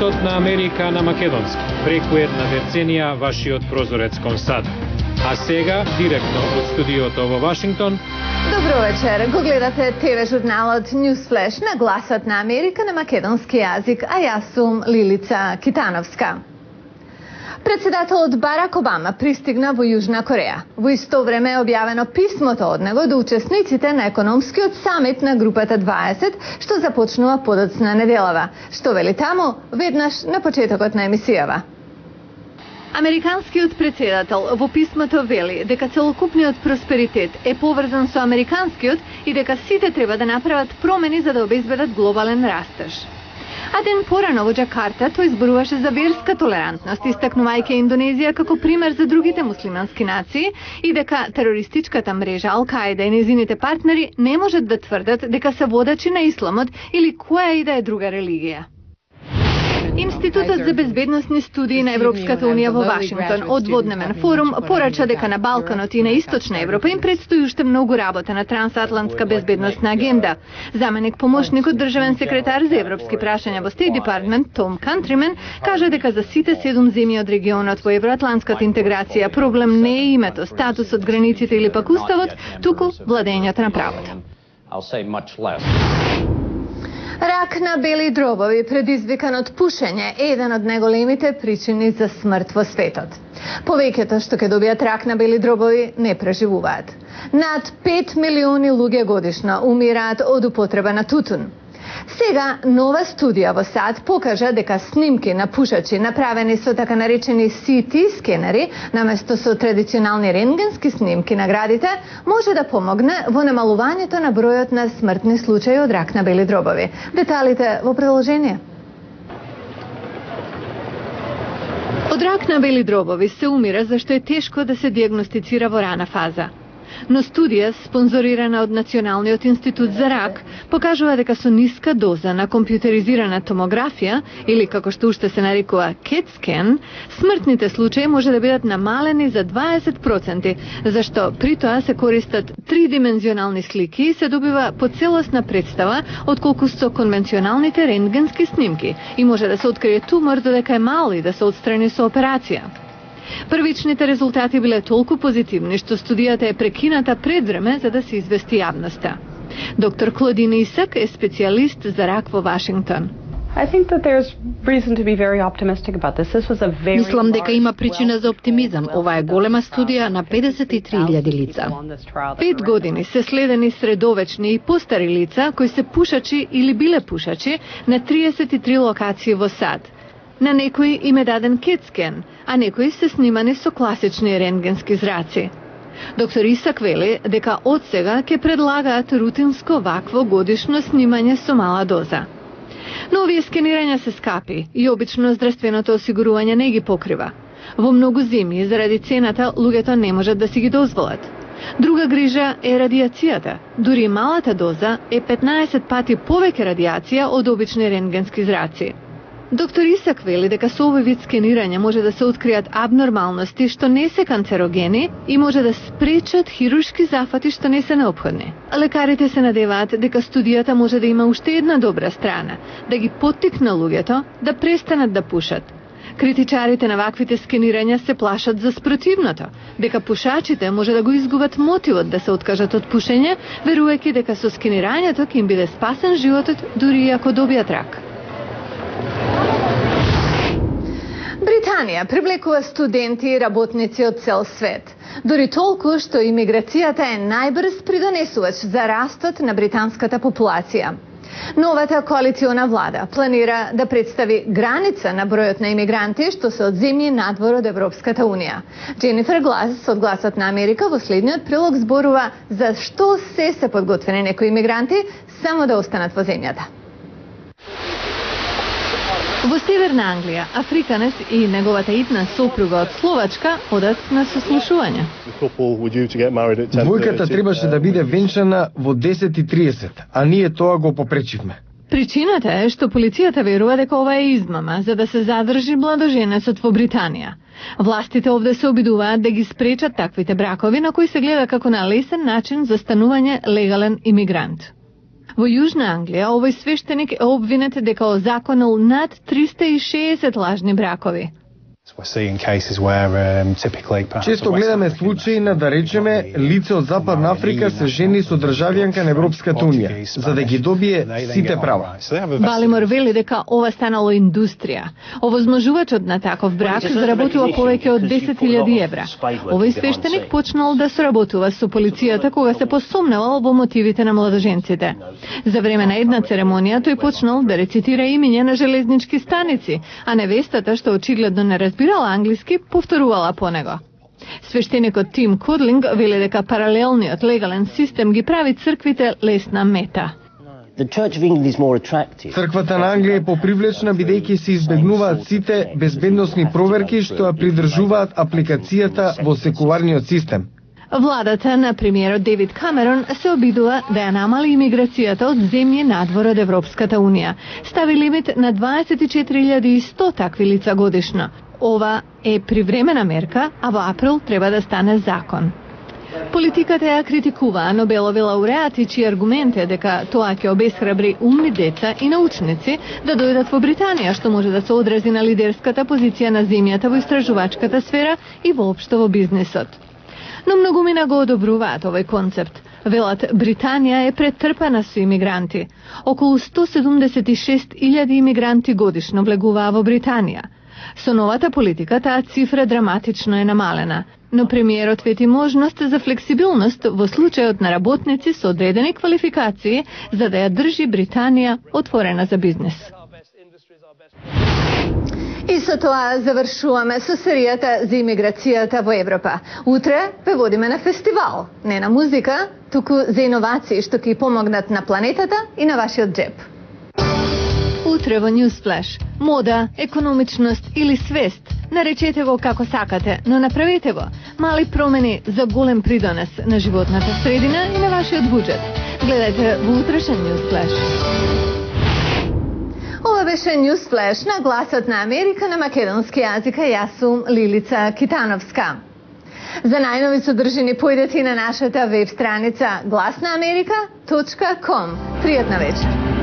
Гласот на Америка на македонски. Преку една деценија вашиот прозорец кон Сад. А сега, директно од студиото во Вашингтон. Добро вечер. Го гледате ТВ журналот Newsflash на Гласот на Америка на македонски јазик, а јас сум Лилица Китановска. Председателот Барак Обама пристигна во Јужна Кореја. Во исто време е објавено писмото од него до учесниците на економскиот самит на групата 20, што започнува подоцна неделава. Што вели таму, веднаш на почетокот на емисијава. Американскиот председател во писмото вели дека целокупниот просперитет е поврзан со американскиот и дека сите треба да направат промени за да обезбедат глобален растеж. А ден порано во Џакарта тој зборуваше за верска толерантност, истакнувајќи Индонезија како пример за другите муслимански нации и дека терористичката мрежа Ал-Каида и незините партнери не можат да тврдат дека се водачи на исламот или која и да е друга религија. Институтот за безбедносни студии на Европската унија во Вашингтон од воднемен форум порача дека на Балканот и на Источна Европа им предстои уште многу работа на трансатлантска безбедносна агенда. Заменик помошникот државен секретар за европски прашања во Стейт Департмент Том Кантримен кажа дека за сите 7 земји од регионот во евроатлантската интеграција проблем не е името, статусот, границите или пак уставот, туку владењето на правото. Рак на бели дробови, предизвикан од пушење, е еден од најголемите причини за смрт во светот. Повеќето што ќе добијат рак на бели дробови не преживуваат. Над 5 милиони луѓе годишно умираат од употреба на тутун. Сега нова студија во САД покажа дека снимки на пушачи направени со така наречени CT скенери наместо со традиционални рентгенски снимки на градите може да помогне во намалувањето на бројот на смртни случаи од рак на бели дробови. Деталите во продолжение. Од рак на бели дробови се умира зашто е тешко да се дијагностицира во рана фаза. Но студија, спонзорирана од Националниот институт за рак, покажува дека со ниска доза на компјутеризирана томографија, или како што уште се нарекува CAT scan, смртните случаи може да бидат намалени за 20%, зашто при тоа се користат тридимензионални слики и се добива поцелосна представа отколку со конвенционалните рентгенски снимки и може да се открие тумор додека е мал и да се отстрани со операција. Првичните резултати биле толку позитивни што студијата е прекината пред време за да се извести јавноста. Доктор Клодин Исак е специјалист за рак во Вашингтон. Мислам дека има причина за оптимизам. Ова е голема студија на 53.000 лица. 5 години се следени средовечни и постари лица кои се пушачи или биле пушачи на 33 локации во САД. На некои им е даден CAT scan, а некои се снимани со класични рентгенски зраци. Доктор Исак вели дека од сега ќе предлагаат рутинско вакво годишно снимање со мала доза. Но овие скенирања се скапи и обично здравственото осигурување не ги покрива. Во многу земји заради цената луѓето не можат да си ги дозволат. Друга грижа е радиацијата. Дури малата доза е 15 пати повеќе радиација од обични рентгенски зраци. Доктор Исак вели дека со овој вид скенирање може да се откријат абнормалности што не се канцерогени и може да спречат хируршки зафати што не се неопходни. Лекарите се надеваат дека студијата може да има уште една добра страна, да ги поттикне луѓето да престанат да пушат. Критичарите на ваквите скенирања се плашат за спротивното, дека пушачите може да го изгубат мотивот да се откажат од пушење, верувајќи дека со скенирањето ќе им биде спасен животот дури и ако добијат рак. Британија привлекува студенти и работници од цел свет. Дори толку што имиграцијата е најбрз придонесувач за растот на британската популација. Новата коалициона влада планира да представи граница на бројот на имигранти што се од земји надвор од Европската унија. Дженифер Глас од Гласот на Америка во следниот прилог зборува за што се подготвени некои имигранти само да останат во земјата. Во Северна Англија, африканец и неговата идна сопруга од Словачка одат на сослушување. Двојката требаше да биде венчана во 10:30, а ние тоа го попречивме. Причината е што полицијата верува дека ова е измама за да се задржи младоженецот во Британија. Властите овде се обидуваат да ги спречат таквите бракови на кои се гледа како на лесен начин за станување легален имигрант. Во Јужна Англија овој свештеник е обвинет дека озаконил над 360 лажни бракови. Често гледаме случаи на, да речеме, лице од Западна Африка се жени со државјанка на Европската Унија, за да ги добие сите права. Балимор вели дека ова станало индустрија. Овозможувачот на таков брак заработува повеќе од 10.000 евра. Овој свештеник почнал да соработува со полицијата кога се посомневал во мотивите на младоженците. За време на една церемонија тој почнал да рецитира имиња на железнички станици, а невестата, што очигледно не разбирала англиски, повторувала по него. Свештеникот Тим Кодлинг вели дека паралелниот легален систем ги прави црквите лесна мета. Црквата на Англија е попривлечна бидејќи се избегнуваат сите безбедносни проверки што ја придржуваат апликацијата во секуларниот систем. Владата на премиерот Девид Камерон се обидува да ја намали имиграцијата од земји надвор од Европската Унија. Стави лимит на 24.100 такви лица годишно. Ова е привремена мерка, а во април треба да стане закон. Политиката ја критикува Нобелови лауреати, чиј аргумент е дека тоа ќе обесхрабри умни деца и научници да дојдат во Британија, што може да се одрази на лидерската позиција на земјата во истражувачката сфера и воопшто во бизнисот. Но многумина го одобруваат овој концепт. Велат, Британија е претрпана со имигранти. Околу 176.000 имигранти годишно влегуваа во Британија. Со новата политика таа цифра драматично е намалена, но премиерот вети можност за флексибилност во случајот на работници со одредени квалификации за да ја држи Британија отворена за бизнес. И со тоа завршуваме со серијата за имиграцијата во Европа. Утре ве водиме на фестивал, не на музика, туку за иновации што ќе помогнат на планетата и на вашиот джеб. Утре во Newsflash. Мода, економичност или свест. Наречете го како сакате, но направете го. Мали промени за голем придонес на животната средина и на вашиот буџет. Гледајте во утрешен Newsflash. Ова беше Newsflash на Гласот на Америка на македонски јазик, а јас сум Лилица Китановска. За најнови содржини појдете и на нашата веб страница glasnaamerika.com. Пријатна вечер.